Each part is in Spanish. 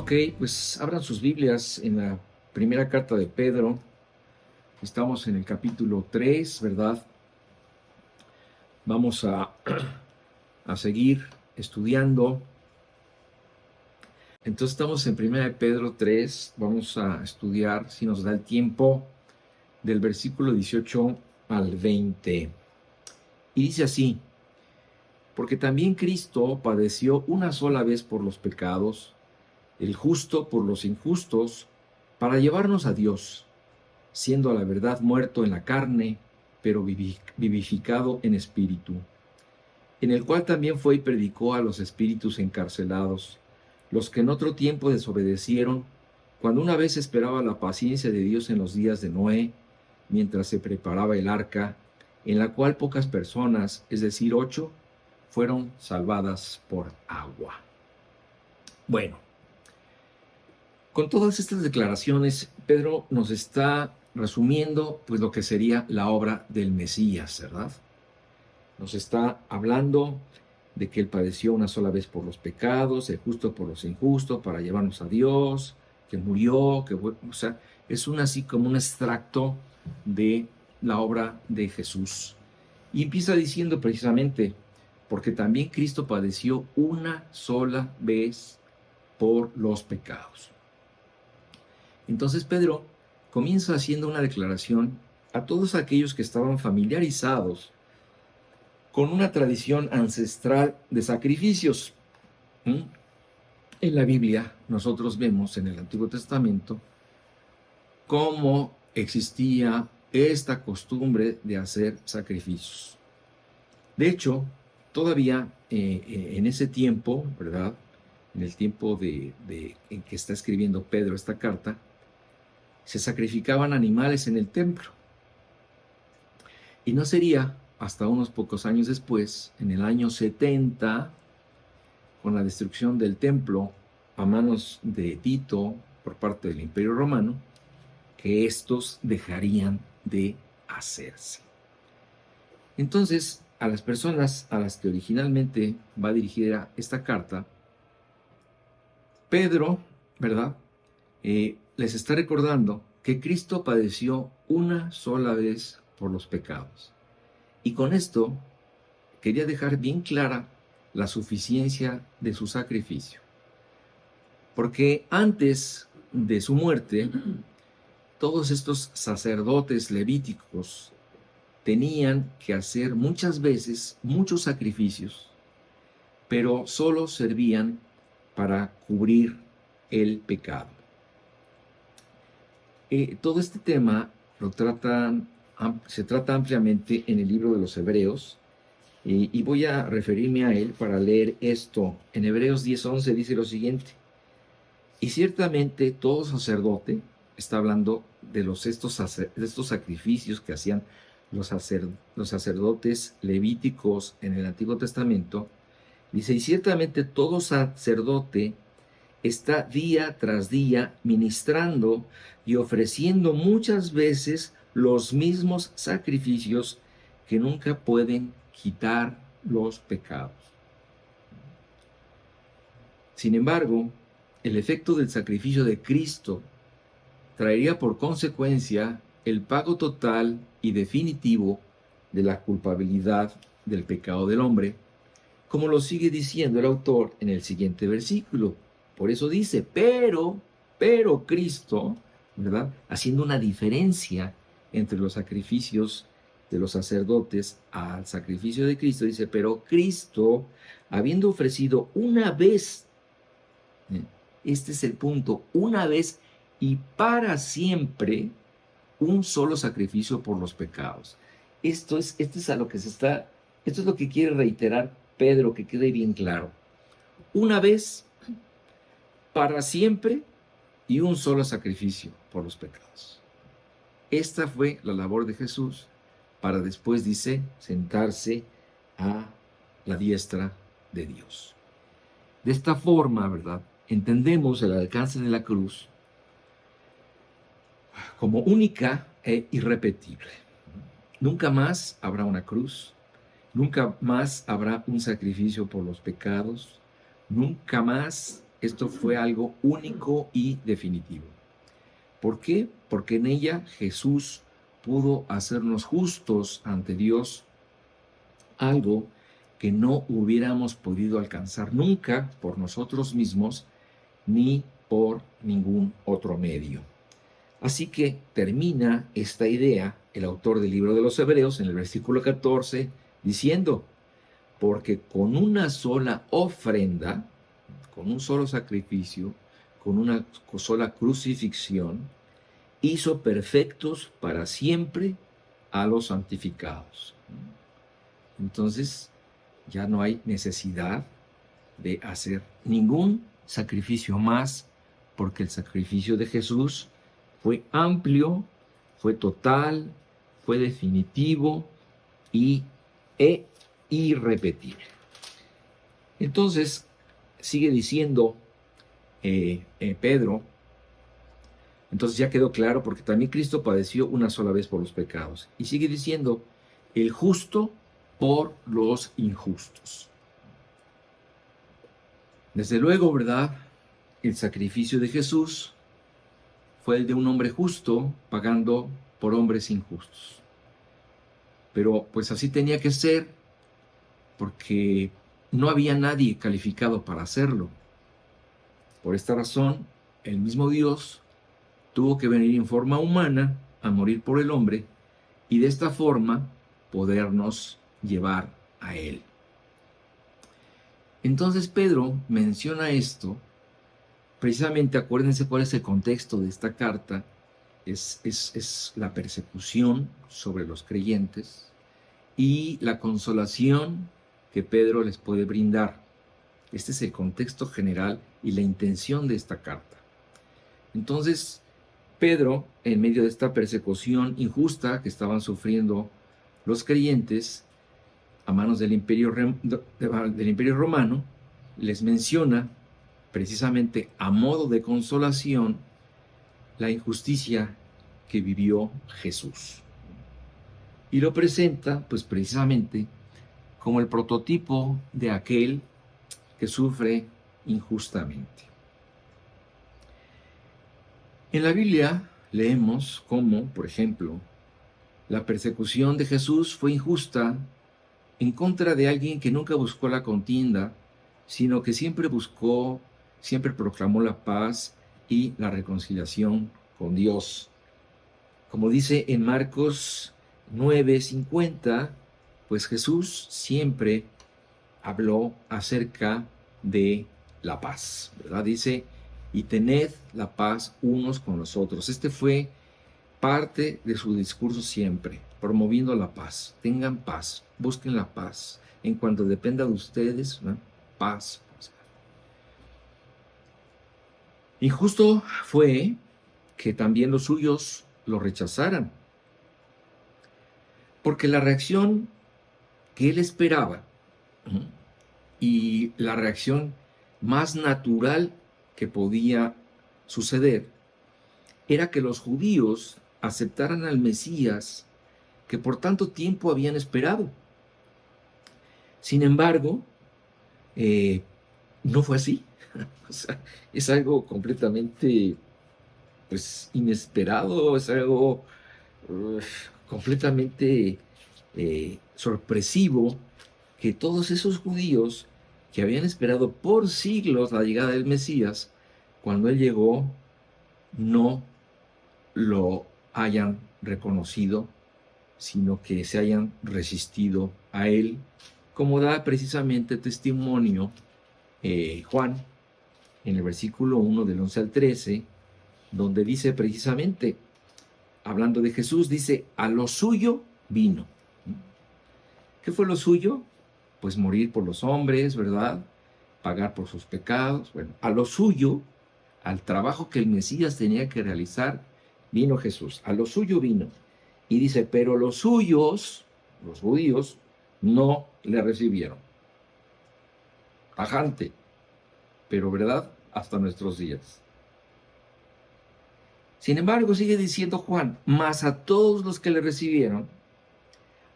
Ok, pues abran sus Biblias en la primera carta de Pedro. Estamos en el capítulo 3, ¿verdad? Vamos a seguir estudiando. Entonces estamos en primera de Pedro 3. Vamos a estudiar, si nos da el tiempo, del versículo 18 al 20. Y dice así: porque también Cristo padeció una sola vez por los pecados, el justo por los injustos, para llevarnos a Dios, siendo a la verdad muerto en la carne, pero vivificado en espíritu, en el cual también fue y predicó a los espíritus encarcelados, los que en otro tiempo desobedecieron, cuando una vez esperaba la paciencia de Dios en los días de Noé, mientras se preparaba el arca, en la cual pocas personas, es decir, 8, fueron salvadas por agua. Bueno, con todas estas declaraciones, Pedro nos está resumiendo pues lo que sería la obra del Mesías, ¿verdad? Nos está hablando de que él padeció una sola vez por los pecados, el justo por los injustos, para llevarnos a Dios, que murió, o sea, es así como un extracto de la obra de Jesús. Y empieza diciendo precisamente, porque también Cristo padeció una sola vez por los pecados. Entonces Pedro comienza haciendo una declaración a todos aquellos que estaban familiarizados con una tradición ancestral de sacrificios. En la Biblia nosotros vemos en el Antiguo Testamento cómo existía esta costumbre de hacer sacrificios. De hecho, todavía en ese tiempo, ¿verdad? En el tiempo en que está escribiendo Pedro esta carta, se sacrificaban animales en el templo. Y no sería hasta unos pocos años después, en el año 70, con la destrucción del templo a manos de Tito por parte del Imperio Romano, que estos dejarían de hacerse. Entonces, a las personas a las que originalmente va dirigida esta carta, Pedro, ¿verdad? Les está recordando que Cristo padeció una sola vez por los pecados. Y con esto quería dejar bien clara la suficiencia de su sacrificio. Porque antes de su muerte, todos estos sacerdotes levíticos tenían que hacer muchas veces muchos sacrificios, pero solo servían para cubrir el pecado. Todo este tema se trata ampliamente en el libro de los Hebreos, y voy a referirme a él para leer esto. En Hebreos 10:11 dice lo siguiente: y ciertamente todo sacerdote, está hablando de estos sacrificios que hacían los sacerdotes levíticos en el Antiguo Testamento, dice, y ciertamente todo sacerdote está día tras día ministrando y ofreciendo muchas veces los mismos sacrificios que nunca pueden quitar los pecados. Sin embargo, el efecto del sacrificio de Cristo traería por consecuencia el pago total y definitivo de la culpabilidad del pecado del hombre, como lo sigue diciendo el autor en el siguiente versículo. Por eso dice, pero Cristo, ¿verdad? Haciendo una diferencia entre los sacrificios de los sacerdotes al sacrificio de Cristo, dice, pero Cristo, habiendo ofrecido una vez, este es el punto, una vez y para siempre, un solo sacrificio por los pecados. Esto es a lo que esto es lo que quiere reiterar Pedro, que quede bien claro. Una vez, para siempre, y un solo sacrificio por los pecados. Esta fue la labor de Jesús para después, dice, sentarse a la diestra de Dios. De esta forma, ¿verdad?, entendemos el alcance de la cruz como única e irrepetible. Nunca más habrá una cruz, nunca más habrá un sacrificio por los pecados, nunca más esto fue algo único y definitivo. ¿Por qué? Porque en ella Jesús pudo hacernos justos ante Dios, algo que no hubiéramos podido alcanzar nunca por nosotros mismos ni por ningún otro medio. Así que termina esta idea el autor del libro de los Hebreos en el versículo 14 diciendo: porque con una sola ofrenda, con un solo sacrificio, con una sola crucifixión, hizo perfectos para siempre a los santificados. Entonces, ya no hay necesidad de hacer ningún sacrificio más, porque el sacrificio de Jesús fue amplio, fue total, fue definitivo e irrepetible. Entonces, sigue diciendo Pedro, entonces ya quedó claro, porque también Cristo padeció una sola vez por los pecados. Y sigue diciendo, el justo por los injustos. Desde luego, ¿verdad? El sacrificio de Jesús fue el de un hombre justo pagando por hombres injustos. Pero pues así tenía que ser, porque no había nadie calificado para hacerlo. Por esta razón, el mismo Dios tuvo que venir en forma humana a morir por el hombre y de esta forma podernos llevar a Él. Entonces Pedro menciona esto, precisamente acuérdense cuál es el contexto de esta carta, es la persecución sobre los creyentes y la consolación que Pedro les puede brindar. Este es el contexto general y la intención de esta carta. Entonces, Pedro, en medio de esta persecución injusta que estaban sufriendo los creyentes a manos del Imperio Romano, les menciona, precisamente a modo de consolación, la injusticia que vivió Jesús. Y lo presenta, pues precisamente, como el prototipo de aquel que sufre injustamente. En la Biblia leemos cómo, por ejemplo, la persecución de Jesús fue injusta en contra de alguien que nunca buscó la contienda, sino que siempre proclamó la paz y la reconciliación con Dios. Como dice en Marcos 9:50, pues Jesús siempre habló acerca de la paz, ¿verdad? Dice, y tened la paz unos con los otros. Este fue parte de su discurso siempre, promoviendo la paz. Tengan paz, busquen la paz. En cuanto dependa de ustedes, ¿no? Paz. Injusto fue que también los suyos lo rechazaran, porque la reacción que él esperaba, ¿no? Y la reacción más natural que podía suceder era que los judíos aceptaran al Mesías que por tanto tiempo habían esperado. Sin embargo, no fue así. O sea, es algo completamente, pues, inesperado, es algo completamente sorpresivo, que todos esos judíos que habían esperado por siglos la llegada del Mesías, cuando él llegó, no lo hayan reconocido, sino que se hayan resistido a él, como da precisamente testimonio Juan en el versículo 1 del 11 al 13, donde dice precisamente, hablando de Jesús, dice, a lo suyo vino. ¿Qué fue lo suyo? Pues morir por los hombres, ¿verdad? Pagar por sus pecados. Bueno, a lo suyo, al trabajo que el Mesías tenía que realizar, vino Jesús. A lo suyo vino. Y dice, pero los suyos, los judíos, no le recibieron. Tajante, pero verdad, hasta nuestros días. Sin embargo, sigue diciendo Juan, mas a todos los que le recibieron,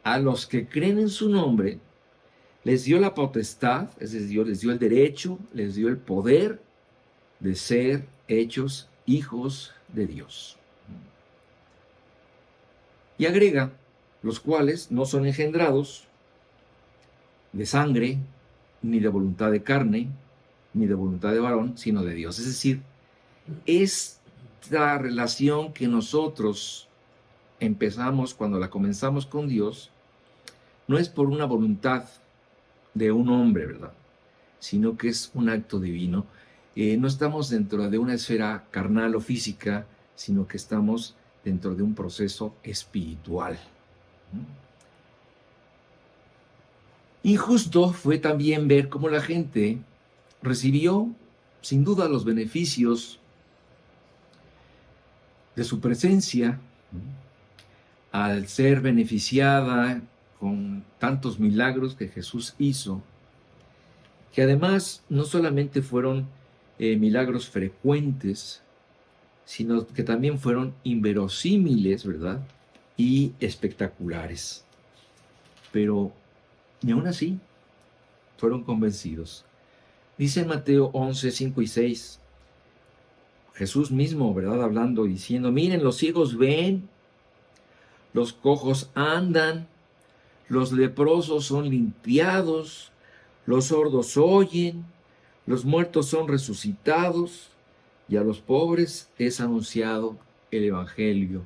a los que creen en su nombre, les dio la potestad, es decir, les dio el derecho, les dio el poder de ser hechos hijos de Dios. Y agrega, los cuales no son engendrados de sangre, ni de voluntad de carne, ni de voluntad de varón, sino de Dios. Es decir, esta relación que nosotros empezamos cuando la comenzamos con Dios, no es por una voluntad de un hombre, ¿verdad? Sino que es un acto divino. No estamos dentro de una esfera carnal o física, sino que estamos dentro de un proceso espiritual. Injusto fue también ver cómo la gente recibió, sin duda, los beneficios de su presencia al ser beneficiada con tantos milagros que Jesús hizo, que además no solamente fueron milagros frecuentes, sino que también fueron inverosímiles, ¿verdad? Y espectaculares. Pero ni aún así fueron convencidos. Dice en Mateo 11, 5 y 6, Jesús mismo, ¿verdad? Hablando y diciendo, miren, los ciegos ven, los cojos andan, los leprosos son limpiados, los sordos oyen, los muertos son resucitados, y a los pobres es anunciado el Evangelio.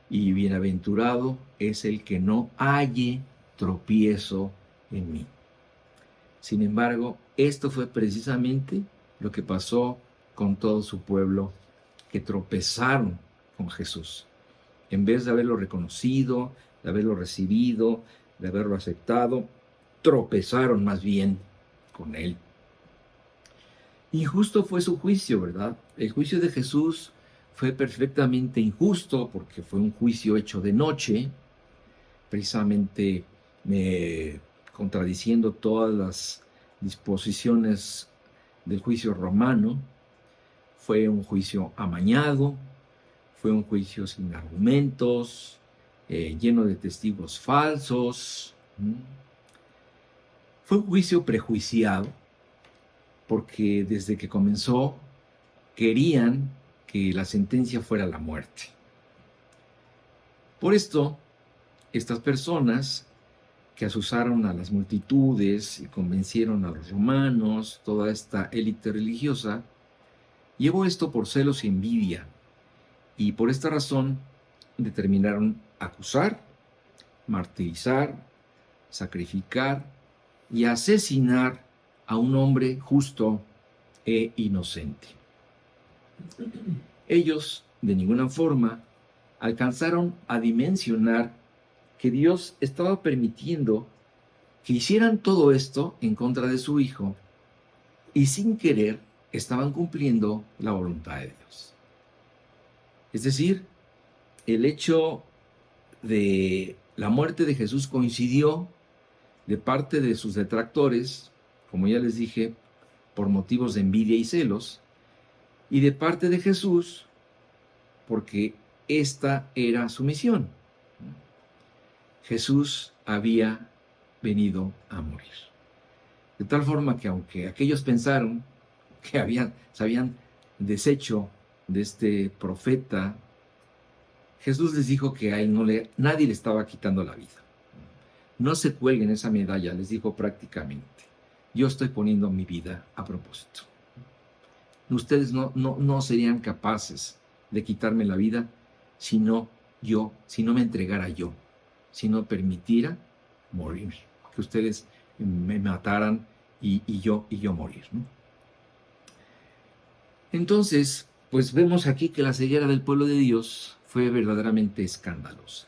Y bienaventurado es el que no halle tropiezo en mí. Sin embargo, esto fue precisamente lo que pasó con todo su pueblo, que tropezaron con Jesús. En vez de haberlo reconocido, de haberlo recibido, de haberlo aceptado, tropezaron más bien con él. Injusto fue su juicio, ¿verdad? El juicio de Jesús fue perfectamente injusto porque fue un juicio hecho de noche, precisamente contradiciendo todas las disposiciones del juicio romano. Fue un juicio amañado, fue un juicio sin argumentos, lleno de testigos falsos. Fue un juicio prejuiciado, porque desde que comenzó querían que la sentencia fuera la muerte. Por esto, estas personas que asusaron a las multitudes y convencieron a los romanos, toda esta élite religiosa, llevó esto por celos y envidia, y por esta razón determinaron acusar, martirizar, sacrificar y asesinar a un hombre justo e inocente. Ellos, de ninguna forma, alcanzaron a dimensionar que Dios estaba permitiendo que hicieran todo esto en contra de su Hijo, y sin querer estaban cumpliendo la voluntad de Dios. Es decir, el hecho de la muerte de Jesús coincidió de parte de sus detractores, como ya les dije, por motivos de envidia y celos, y de parte de Jesús, porque esta era su misión. Jesús había venido a morir. De tal forma que aunque aquellos pensaron que se habían deshecho de este profeta, Jesús les dijo que a él nadie le estaba quitando la vida. No se cuelguen esa medalla, les dijo prácticamente. Yo estoy poniendo mi vida a propósito. Ustedes no serían capaces de quitarme la vida si no me entregara yo, si no permitiera morir, que ustedes me mataran y yo morir, ¿no? Entonces, pues vemos aquí que la ceguera del pueblo de Dios fue verdaderamente escandalosa.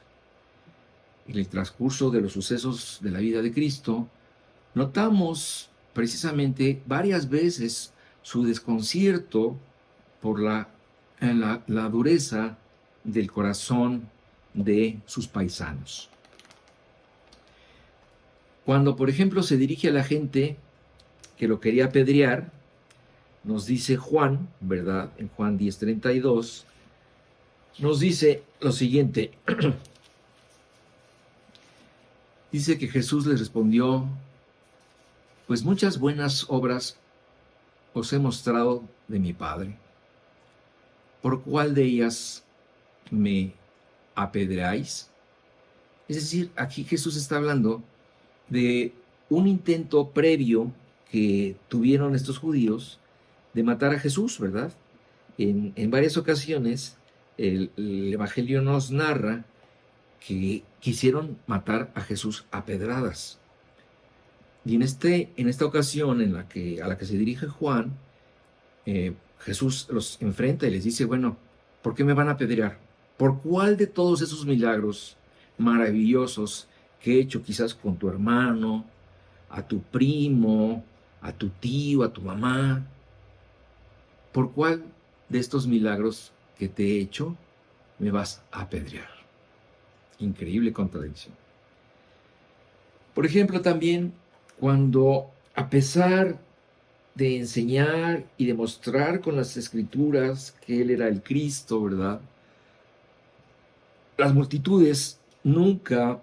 En el transcurso de los sucesos de la vida de Cristo, notamos precisamente varias veces su desconcierto por la dureza del corazón de sus paisanos. Cuando, por ejemplo, se dirige a la gente que lo quería apedrear, nos dice Juan, ¿verdad? En Juan 10:32, nos dice lo siguiente. Dice que Jesús les respondió, pues muchas buenas obras os he mostrado de mi Padre. ¿Por cuál de ellas me apedreáis? Es decir, aquí Jesús está hablando de un intento previo que tuvieron estos judíos de matar a Jesús, ¿verdad? En varias ocasiones el Evangelio nos narra que quisieron matar a Jesús a pedradas. Y en esta ocasión a la que se dirige Juan, Jesús los enfrenta y les dice, bueno, ¿por qué me van a apedrear? ¿Por cuál de todos esos milagros maravillosos que he hecho quizás con tu hermano, a tu primo, a tu tío, a tu mamá? ¿Por cuál de estos milagros que te he hecho me vas a apedrear? Increíble contradicción. Por ejemplo, también cuando a pesar de enseñar y demostrar con las escrituras que Él era el Cristo, ¿verdad? Las multitudes nunca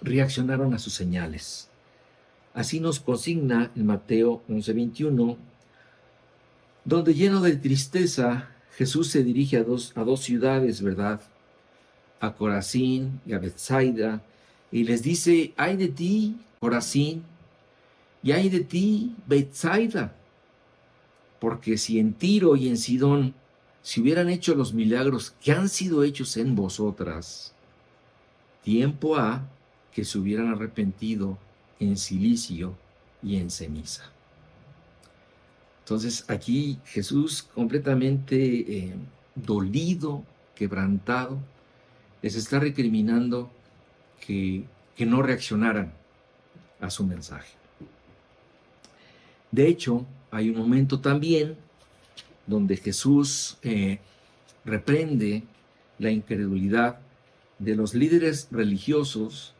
reaccionaron a sus señales. Así nos consigna en Mateo 11:21, donde lleno de tristeza Jesús se dirige a dos ciudades, ¿verdad? A Corazín y a Bethsaida, y les dice, ay de ti, Corazín, y ay de ti, Bethsaida, porque si en Tiro y en Sidón se hubieran hecho los milagros que han sido hechos en vosotras, tiempo ha que se hubieran arrepentido en cilicio y en ceniza. Entonces aquí Jesús completamente dolido, quebrantado, les está recriminando que no reaccionaran a su mensaje. De hecho, hay un momento también donde Jesús reprende la incredulidad de los líderes religiosos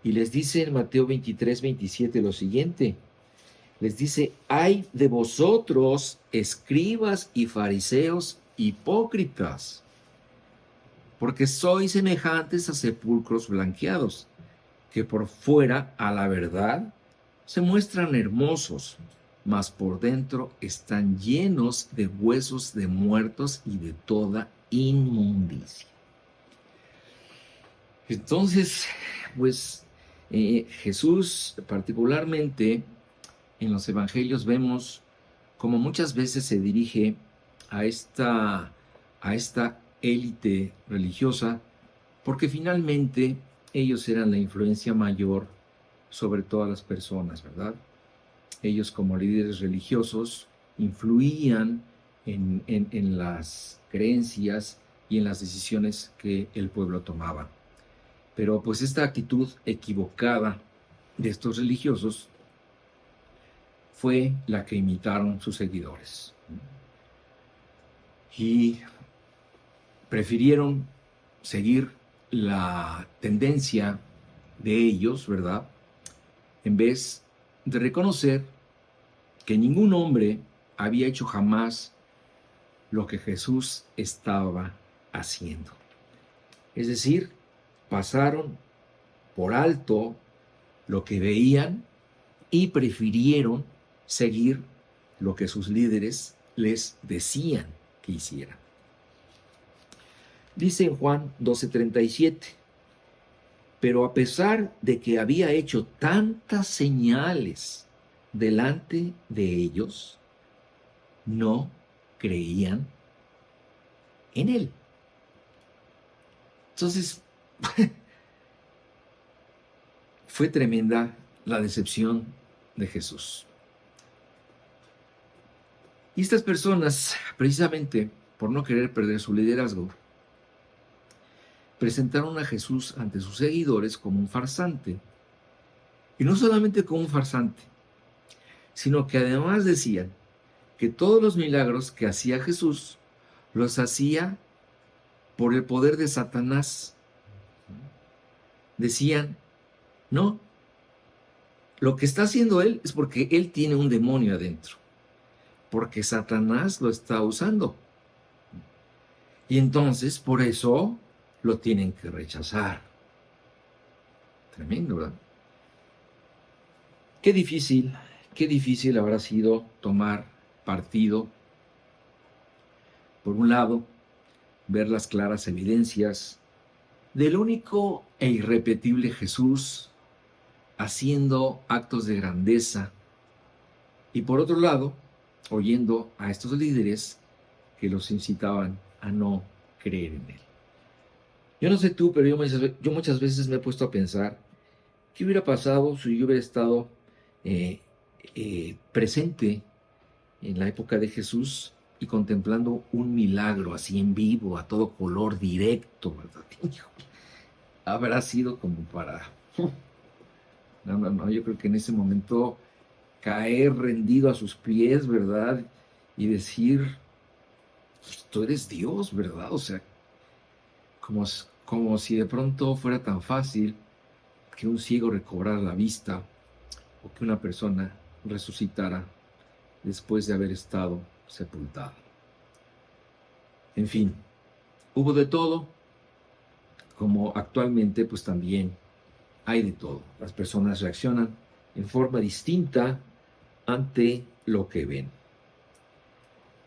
y les dice en Mateo 23:27 lo siguiente. Les dice, ay de vosotros, escribas y fariseos hipócritas, porque sois semejantes a sepulcros blanqueados, que por fuera, a la verdad, se muestran hermosos, mas por dentro están llenos de huesos de muertos y de toda inmundicia. Entonces, pues Jesús particularmente en los evangelios vemos como muchas veces se dirige a esta élite religiosa, porque finalmente ellos eran la influencia mayor sobre todas las personas, ¿verdad? Ellos como líderes religiosos influían en las creencias y en las decisiones que el pueblo tomaba. Pero pues esta actitud equivocada de estos religiosos fue la que imitaron sus seguidores. Y prefirieron seguir la tendencia de ellos, ¿verdad? En vez de reconocer que ningún hombre había hecho jamás lo que Jesús estaba haciendo. Es decir, pasaron por alto lo que veían y prefirieron seguir lo que sus líderes les decían que hicieran. Dice en Juan 12:37, pero a pesar de que había hecho tantas señales delante de ellos, no creían en él. Entonces, fue tremenda la decepción de Jesús. Y estas personas, precisamente por no querer perder su liderazgo, presentaron a Jesús ante sus seguidores como un farsante. Y no solamente como un farsante, sino que además decían que todos los milagros que hacía Jesús los hacía por el poder de Satanás. Decían, no, lo que está haciendo él es porque él tiene un demonio adentro, porque Satanás lo está usando. Y entonces, por eso, lo tienen que rechazar. Tremendo, ¿verdad? Qué difícil habrá sido tomar partido Por un lado, ver las claras evidencias del único e irrepetible Jesús haciendo actos de grandeza. Y por otro lado, oyendo a estos líderes que los incitaban a no creer en él. Yo no sé tú, pero yo muchas veces me he puesto a pensar, ¿qué hubiera pasado si yo hubiera estado presente en la época de Jesús y contemplando un milagro así en vivo, a todo color, directo, ¿verdad? Habrá sido como para... No, yo creo que en ese momento caer rendido a sus pies, ¿verdad? Y decir, pues, tú eres Dios, ¿verdad? O sea, como si de pronto fuera tan fácil que un ciego recobrara la vista o que una persona resucitara después de haber estado sepultada. En fin, hubo de todo, como actualmente pues también hay de todo. Las personas reaccionan en forma distinta ante lo que ven.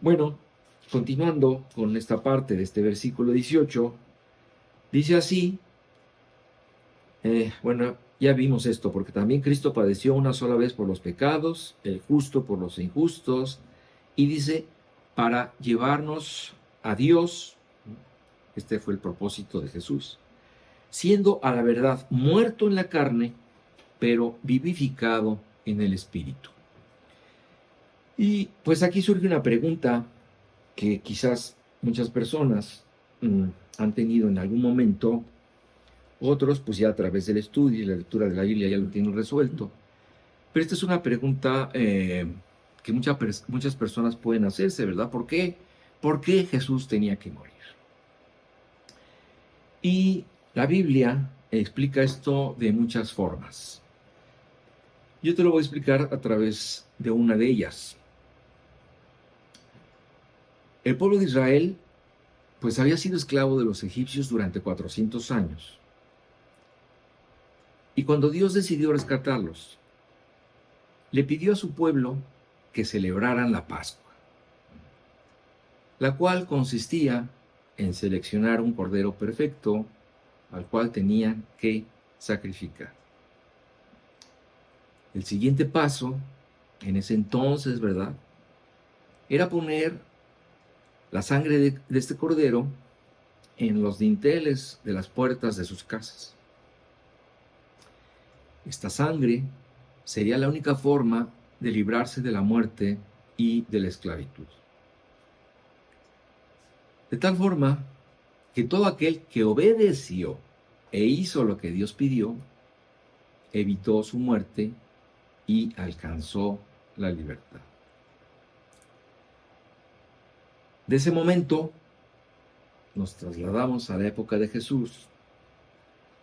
Bueno, continuando con esta parte de este versículo 18, dice así, bueno, ya vimos esto, porque también Cristo padeció una sola vez por los pecados, el justo por los injustos, y dice, para llevarnos a Dios, este fue el propósito de Jesús, siendo a la verdad muerto en la carne, pero vivificado en el Espíritu. Y pues aquí surge una pregunta que quizás muchas personas han tenido en algún momento, otros pues ya a través del estudio y la lectura de la Biblia ya lo tienen resuelto. Pero esta es una pregunta que muchas personas pueden hacerse, ¿verdad? ¿Por qué? ¿Por qué Jesús tenía que morir? Y la Biblia explica esto de muchas formas. Yo te lo voy a explicar a través de una de ellas. El pueblo de Israel pues había sido esclavo de los egipcios durante 400 años. Y cuando Dios decidió rescatarlos, le pidió a su pueblo que celebraran la Pascua, la cual consistía en seleccionar un cordero perfecto al cual tenían que sacrificar. El siguiente paso, en ese entonces, ¿verdad?, era poner la sangre de este cordero en los dinteles de las puertas de sus casas. Esta sangre sería la única forma de librarse de la muerte y de la esclavitud. De tal forma que todo aquel que obedeció e hizo lo que Dios pidió, evitó su muerte y alcanzó la libertad. De ese momento nos trasladamos a la época de Jesús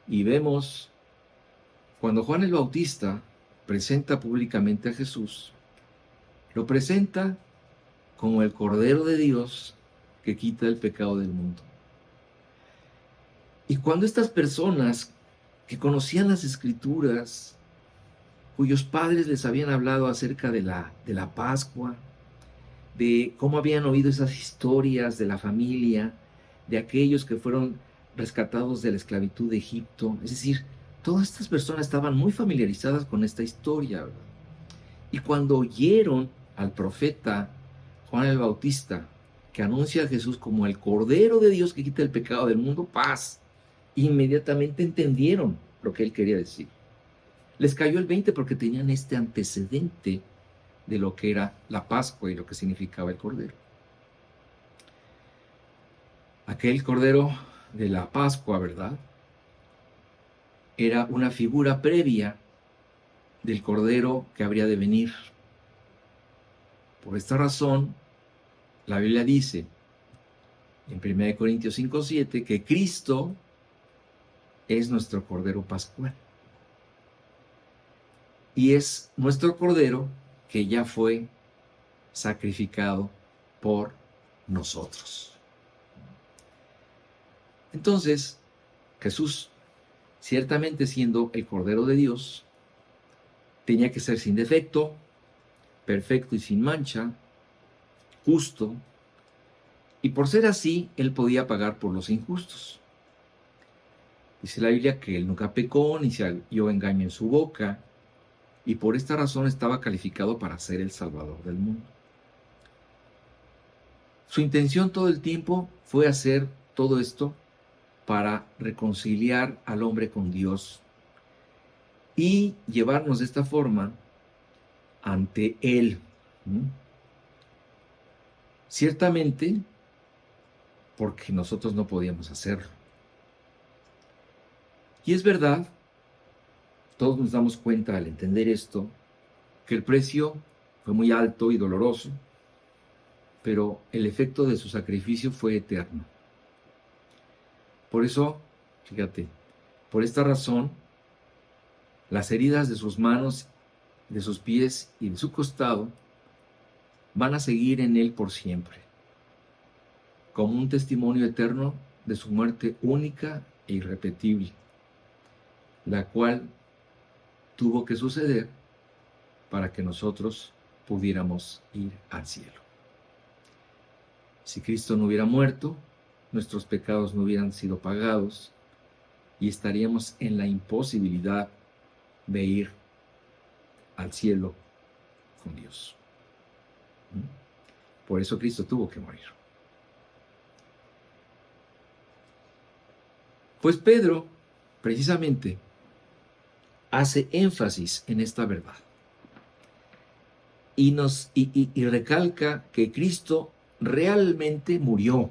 y vemos cuando Juan el Bautista presenta públicamente a Jesús, lo presenta como el Cordero de Dios que quita el pecado del mundo. Y cuando estas personas que conocían las Escrituras, cuyos padres les habían hablado acerca de la Pascua, de cómo habían oído esas historias de la familia, de aquellos que fueron rescatados de la esclavitud de Egipto, es decir, todas estas personas estaban muy familiarizadas con esta historia, ¿verdad? Y cuando oyeron al profeta Juan el Bautista, que anuncia a Jesús como el Cordero de Dios que quita el pecado del mundo, paz, inmediatamente entendieron lo que él quería decir. Les cayó el 20 porque tenían este antecedente de lo que era la Pascua y lo que significaba el Cordero. Aquel Cordero de la Pascua, ¿verdad?, era una figura previa del Cordero que habría de venir. Por esta razón, la Biblia dice en 1 Corintios 5:7 que Cristo es nuestro Cordero Pascual. Y es nuestro Cordero que ya fue sacrificado por nosotros. Entonces, Jesús, ciertamente siendo el Cordero de Dios, tenía que ser sin defecto, perfecto y sin mancha, justo, Y por ser así, él podía pagar por los injustos. Dice la Biblia que él nunca pecó ni se halló engaño en su boca, y por esta razón estaba calificado para ser el Salvador del mundo. Su intención todo el tiempo fue hacer todo esto para reconciliar al hombre con Dios y llevarnos de esta forma ante Él. Ciertamente, porque nosotros no podíamos hacerlo. Y es verdad, todos nos damos cuenta al entender esto, que el precio fue muy alto y doloroso, pero el efecto de su sacrificio fue eterno. Por eso, fíjate, por esta razón, las heridas de sus manos, de sus pies y de su costado van a seguir en él por siempre, como un testimonio eterno de su muerte única e irrepetible, la cual tuvo que suceder para que nosotros pudiéramos ir al cielo. Si Cristo no hubiera muerto, nuestros pecados no hubieran sido pagados y estaríamos en la imposibilidad de ir al cielo con Dios. Por eso Cristo tuvo que morir. Pues Pedro, precisamente, hace énfasis en esta verdad y recalca que Cristo realmente murió.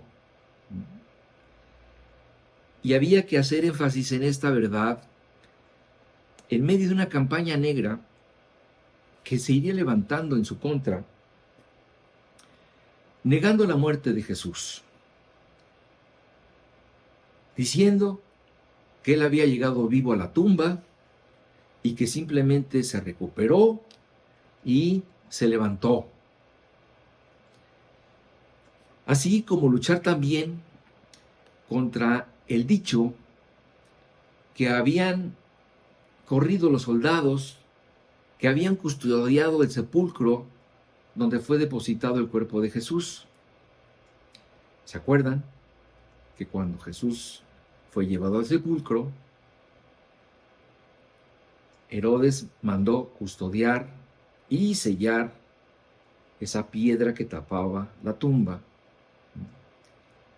Y había que hacer énfasis en esta verdad en medio de una campaña negra que se iría levantando en su contra, negando la muerte de Jesús, diciendo que él había llegado vivo a la tumba y que simplemente se recuperó y se levantó. Así como luchar también contra el dicho que habían corrido los soldados que habían custodiado el sepulcro donde fue depositado el cuerpo de Jesús. ¿Se acuerdan? Que cuando Jesús fue llevado al sepulcro, Herodes mandó custodiar y sellar esa piedra que tapaba la tumba.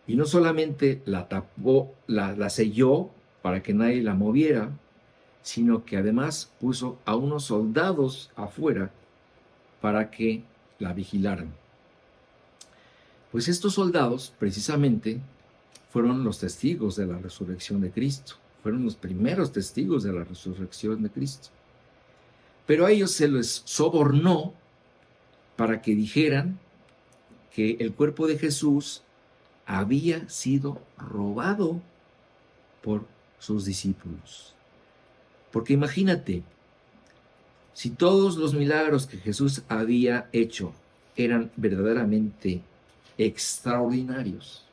Y no solamente la tapó, la selló para que nadie la moviera, sino que además puso a unos soldados afuera para que la vigilaran. Pues estos soldados, precisamente, fueron los testigos de la resurrección de Cristo. Fueron los primeros testigos de la resurrección de Cristo. Pero a ellos se les sobornó para que dijeran que el cuerpo de Jesús había sido robado por sus discípulos. Porque imagínate, si todos los milagros que Jesús había hecho eran verdaderamente extraordinarios,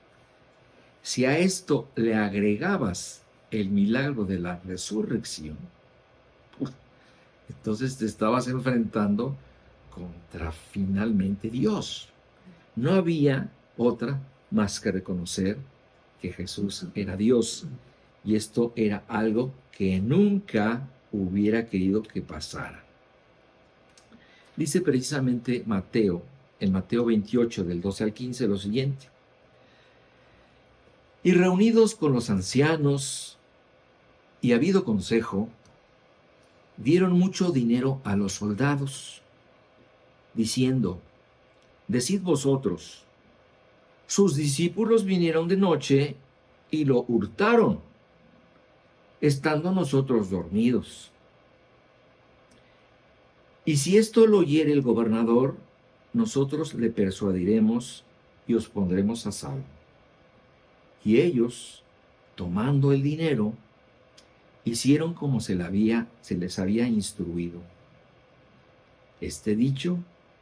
si a esto le agregabas el milagro de la resurrección, entonces te estabas enfrentando contra finalmente Dios. No había otra más que reconocer que Jesús era Dios. Y esto era algo que nunca hubiera querido que pasara. Dice precisamente Mateo, en Mateo 28, del 12 al 15, lo siguiente. Y reunidos con los ancianos y habido consejo, dieron mucho dinero a los soldados, diciendo, decid vosotros, sus discípulos vinieron de noche y lo hurtaron, estando nosotros dormidos. Y si esto lo oyere el gobernador, nosotros le persuadiremos y os pondremos a salvo. Y ellos, tomando el dinero, hicieron como se les había instruido. Este dicho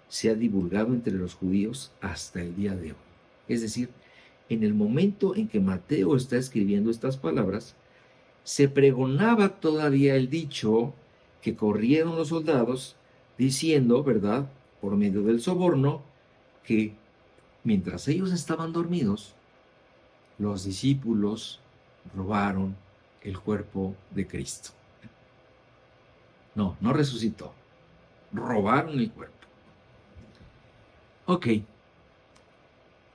se ha divulgado entre los judíos hasta el día de hoy. Es decir, en el momento en que Mateo está escribiendo estas palabras, se pregonaba todavía el dicho que corrieron los soldados diciendo, ¿verdad?, por medio del soborno, que mientras ellos estaban dormidos, los discípulos robaron el cuerpo de Cristo. No, no resucitó. Robaron el cuerpo. Ok.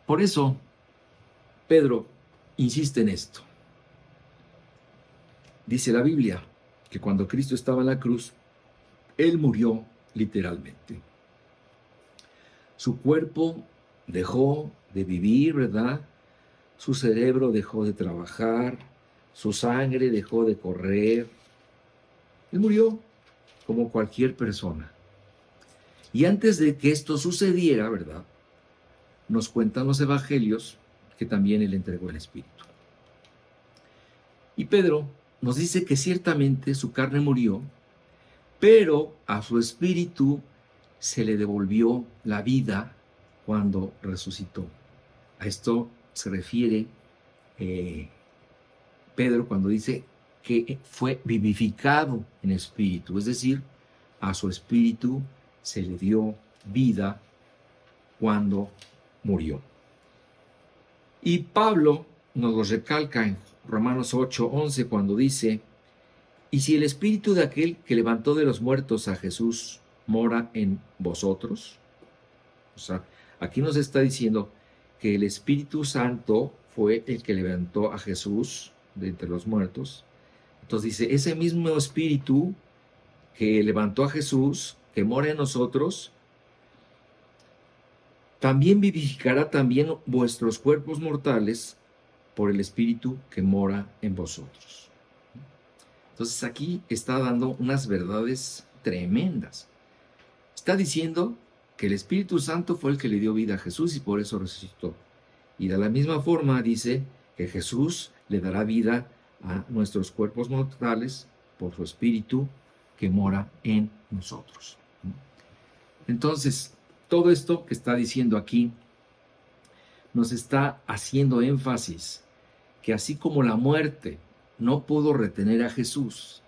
Por eso, Pedro insiste en esto. Dice la Biblia que cuando Cristo estaba en la cruz, Él murió literalmente. Su cuerpo dejó de vivir, ¿verdad? Su cerebro dejó de trabajar, su sangre dejó de correr. Él murió como cualquier persona. Y antes de que esto sucediera, ¿verdad? Nos cuentan los evangelios que también Él entregó el Espíritu. Y Pedro nos dice que ciertamente su carne murió, pero a su espíritu se le devolvió la vida cuando resucitó. A esto se refiere Pedro cuando dice que fue vivificado en espíritu, es decir, a su espíritu se le dio vida cuando murió. Y Pablo nos lo recalca en Romanos 8:11 cuando dice: y si el espíritu de aquel que levantó de los muertos a Jesús mora en vosotros, o sea, aquí nos está diciendo que el Espíritu Santo fue el que levantó a Jesús de entre los muertos. Entonces dice, ese mismo Espíritu que levantó a Jesús, que mora en nosotros, también vivificará también vuestros cuerpos mortales por el Espíritu que mora en vosotros. Entonces aquí está dando unas verdades tremendas. Está diciendo que el Espíritu Santo fue el que le dio vida a Jesús y por eso resucitó. Y de la misma forma dice que Jesús le dará vida a nuestros cuerpos mortales por su Espíritu que mora en nosotros. Entonces, todo esto que está diciendo aquí nos está haciendo énfasis que así como la muerte no pudo retener a Jesús,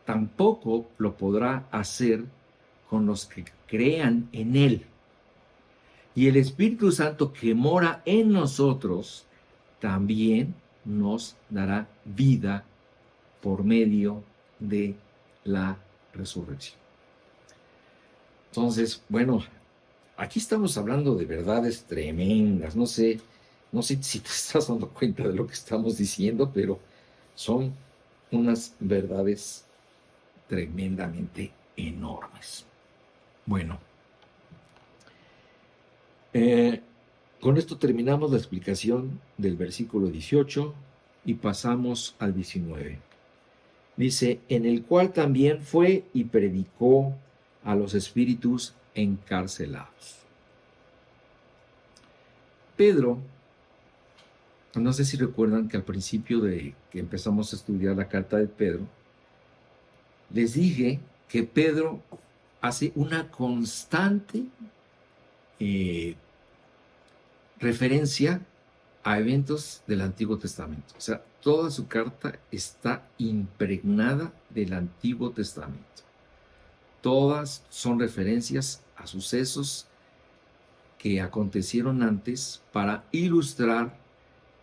tampoco lo podrá hacer con los que crean en Él. Y el Espíritu Santo que mora en nosotros también nos dará vida por medio de la resurrección. Entonces, bueno, aquí estamos hablando de verdades tremendas. No sé si te estás dando cuenta de lo que estamos diciendo, pero son unas verdades tremendamente enormes. Bueno, con esto terminamos la explicación del versículo 18 y pasamos al 19. Dice, en el cual también fue y predicó a los espíritus encarcelados. Pedro, no sé si recuerdan que al principio de que empezamos a estudiar la carta de Pedro, les dije que Pedro hace una constante referencia a eventos del Antiguo Testamento. O sea, toda su carta está impregnada del Antiguo Testamento. Todas son referencias a sucesos que acontecieron antes para ilustrar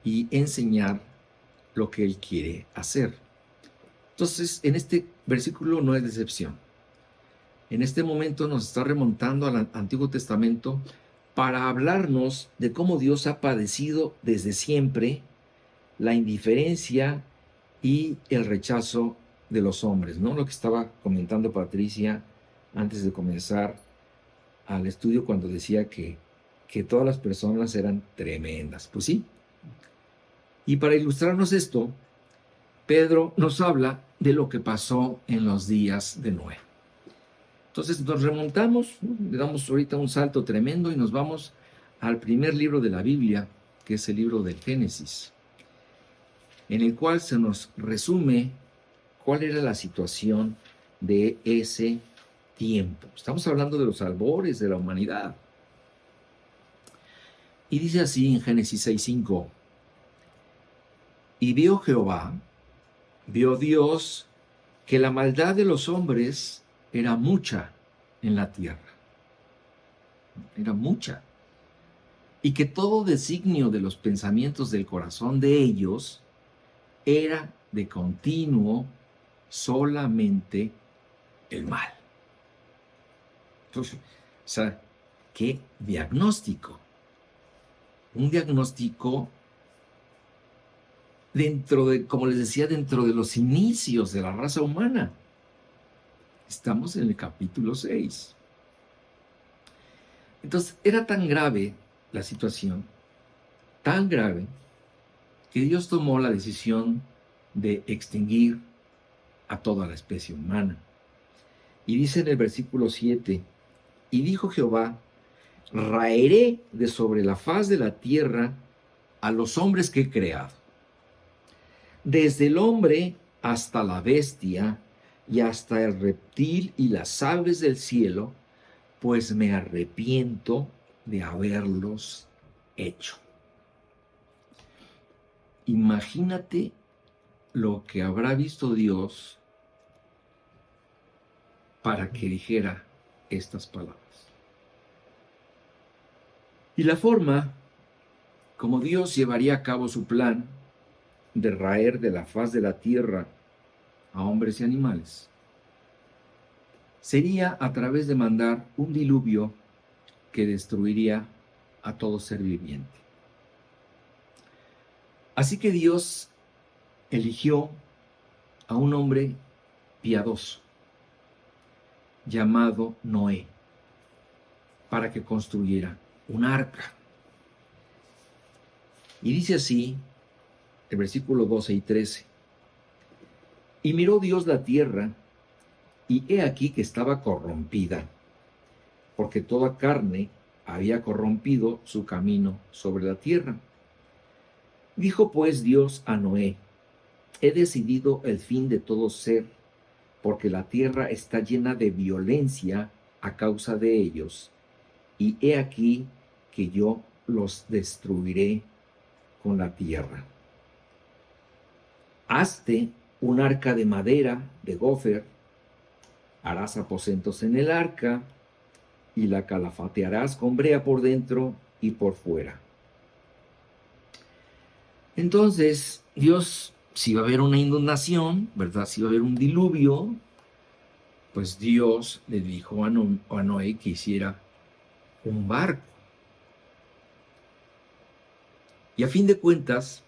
y enseñar lo que él quiere hacer. Entonces, en este versículo no es excepción. En este momento nos está remontando al Antiguo Testamento para hablarnos de cómo Dios ha padecido desde siempre la indiferencia y el rechazo de los hombres, ¿no? Lo que estaba comentando Patricia antes de comenzar al estudio cuando decía que todas las personas eran tremendas. Pues sí. Y para ilustrarnos esto, Pedro nos habla de lo que pasó en los días de Noé. Entonces nos remontamos, ¿no? Le damos ahorita un salto tremendo y nos vamos al primer libro de la Biblia, que es el libro del Génesis, en el cual se nos resume cuál era la situación de ese tiempo. Estamos hablando de los albores de la humanidad. Y dice así en Génesis 6:5, y vio Dios, que la maldad de los hombres era mucha en la tierra. Era mucha. y que todo designio de los pensamientos del corazón de ellos era de continuo solamente el mal. Entonces, o sea, ¿qué diagnóstico? Un diagnóstico dentro de, como les decía, dentro de los inicios de la raza humana. Estamos en el capítulo 6. Entonces, era tan grave la situación, tan grave, que Dios tomó la decisión de extinguir a toda la especie humana. Y dice en el versículo 7, y dijo Jehová, raeré de sobre la faz de la tierra a los hombres que he creado, desde el hombre hasta la bestia y hasta el reptil y las aves del cielo, pues me arrepiento de haberlos hecho. Imagínate lo que habrá visto Dios para que dijera estas palabras. Y la forma como Dios llevaría a cabo su plan de raer de la faz de la tierra a hombres y animales sería a través de mandar un diluvio que destruiría a todo ser viviente. Así que Dios eligió a un hombre piadoso llamado Noé para que construyera un arca. Y dice así el versículo 12 y 13. Y miró Dios la tierra, y he aquí que estaba corrompida, porque toda carne había corrompido su camino sobre la tierra. Dijo pues Dios a Noé, he decidido el fin de todo ser, porque la tierra está llena de violencia a causa de ellos, y he aquí que yo los destruiré con la tierra. Hazte un arca de madera de gofer, harás aposentos en el arca, y la calafatearás con brea por dentro y por fuera. Entonces, Dios, si va a haber una inundación, ¿verdad? Si va a haber un diluvio, pues Dios le dijo a Noé que hiciera un barco. Y a fin de cuentas,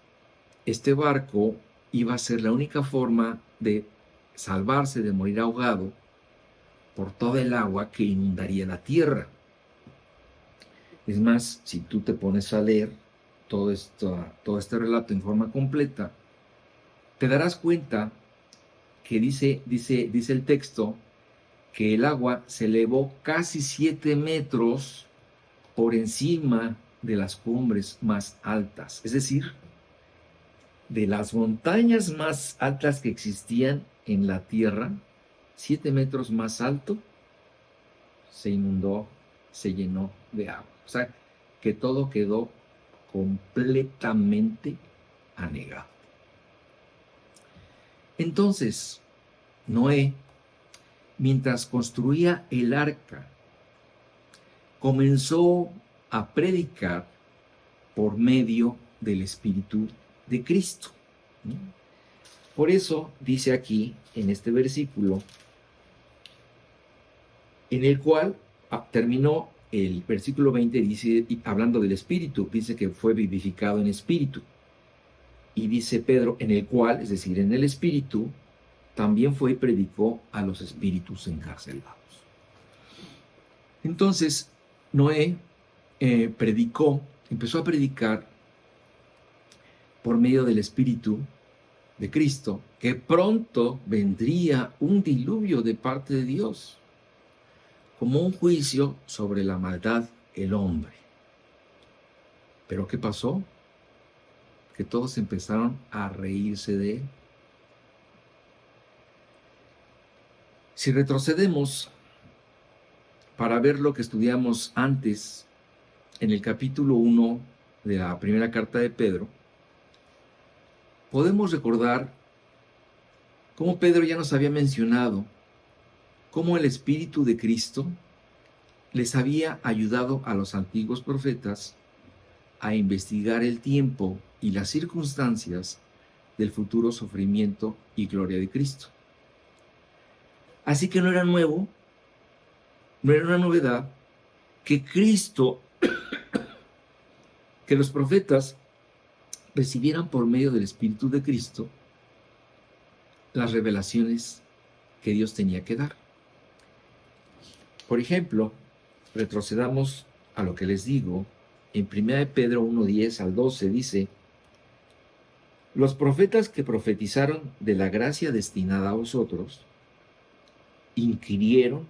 este barco iba a ser la única forma de salvarse de morir ahogado por toda el agua que inundaría la tierra. Es más, si tú te pones a leer todo este relato en forma completa, te darás cuenta que dice el texto que el agua se elevó casi 7 metros por encima de las cumbres más altas. Es decir, de las montañas más altas que existían en la tierra, 7 metros más alto, se inundó, se llenó de agua. O sea, que todo quedó completamente anegado. Entonces, Noé, mientras construía el arca, comenzó a predicar por medio del Espíritu de Cristo. Por eso dice aquí, en este versículo, en el cual terminó el versículo 20, dice, hablando del Espíritu, dice que fue vivificado en Espíritu. Y dice Pedro, en el cual, es decir, en el Espíritu, también fue y predicó a los espíritus encarcelados. Entonces, Noé empezó a predicar por medio del Espíritu de Cristo, que pronto vendría un diluvio de parte de Dios, como un juicio sobre la maldad del hombre. ¿Pero qué pasó? Que todos empezaron a reírse de él. Si retrocedemos para ver lo que estudiamos antes, en el capítulo 1 de la primera carta de Pedro, podemos recordar cómo Pedro ya nos había mencionado cómo el Espíritu de Cristo les había ayudado a los antiguos profetas a investigar el tiempo y las circunstancias del futuro sufrimiento y gloria de Cristo. Así que no era nuevo, no era una novedad que Cristo, que los profetas recibieran por medio del Espíritu de Cristo las revelaciones que Dios tenía que dar. Por ejemplo, retrocedamos a lo que les digo, en 1 Pedro 1:10 al 12 dice: los profetas que profetizaron de la gracia destinada a vosotros, inquirieron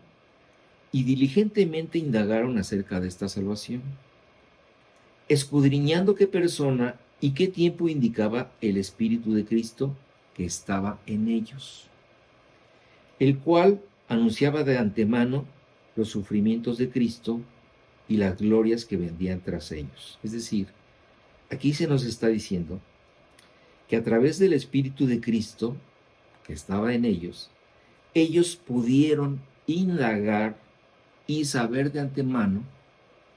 y diligentemente indagaron acerca de esta salvación, escudriñando qué persona y qué tiempo indicaba el Espíritu de Cristo que estaba en ellos, el cual anunciaba de antemano los sufrimientos de Cristo y las glorias que vendrían tras ellos. Es decir, aquí se nos está diciendo que a través del Espíritu de Cristo que estaba en ellos, ellos pudieron indagar y saber de antemano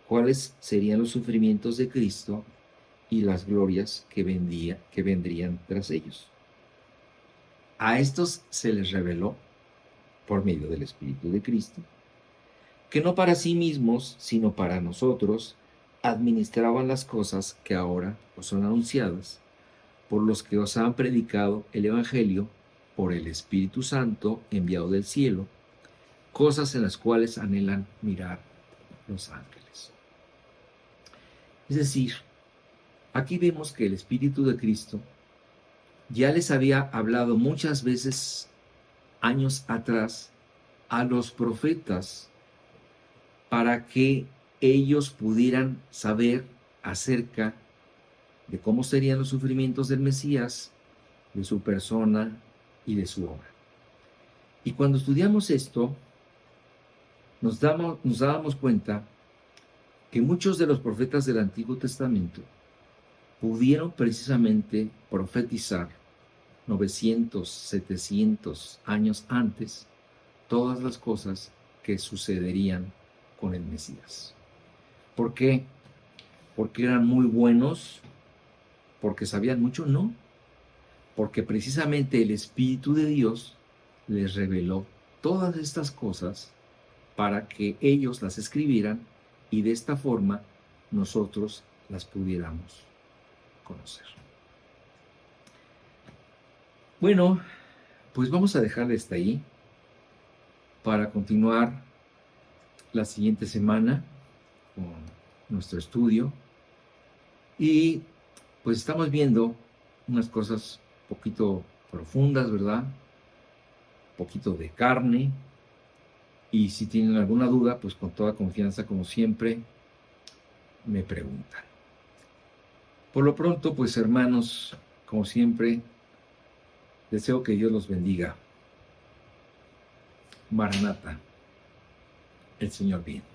cuáles serían los sufrimientos de Cristo y las glorias que vendrían tras ellos. A estos se les reveló por medio del Espíritu de Cristo, que no para sí mismos, sino para nosotros, administraban las cosas que ahora os son anunciadas, por los que os han predicado el Evangelio por el Espíritu Santo enviado del cielo, cosas en las cuales anhelan mirar los ángeles. Es decir, aquí vemos que el Espíritu de Cristo ya les había hablado muchas veces, años atrás, a los profetas para que ellos pudieran saber acerca de cómo serían los sufrimientos del Mesías, de su persona y de su obra. Y cuando estudiamos esto, nos dábamos cuenta que muchos de los profetas del Antiguo Testamento pudieron precisamente profetizar 900, 700 años antes todas las cosas que sucederían con el Mesías. ¿Por qué? ¿Porque eran muy buenos? ¿Porque sabían mucho? No. Porque precisamente el Espíritu de Dios les reveló todas estas cosas para que ellos las escribieran y de esta forma nosotros las pudiéramos conocer. Bueno, pues vamos a dejarle hasta ahí para continuar la siguiente semana con nuestro estudio. Y pues estamos viendo unas cosas un poquito profundas, ¿verdad? Un poquito de carne. Y si tienen alguna duda, pues con toda confianza, como siempre, me preguntan. Por lo pronto, pues hermanos, como siempre, deseo que Dios los bendiga. Maranata, el Señor viene.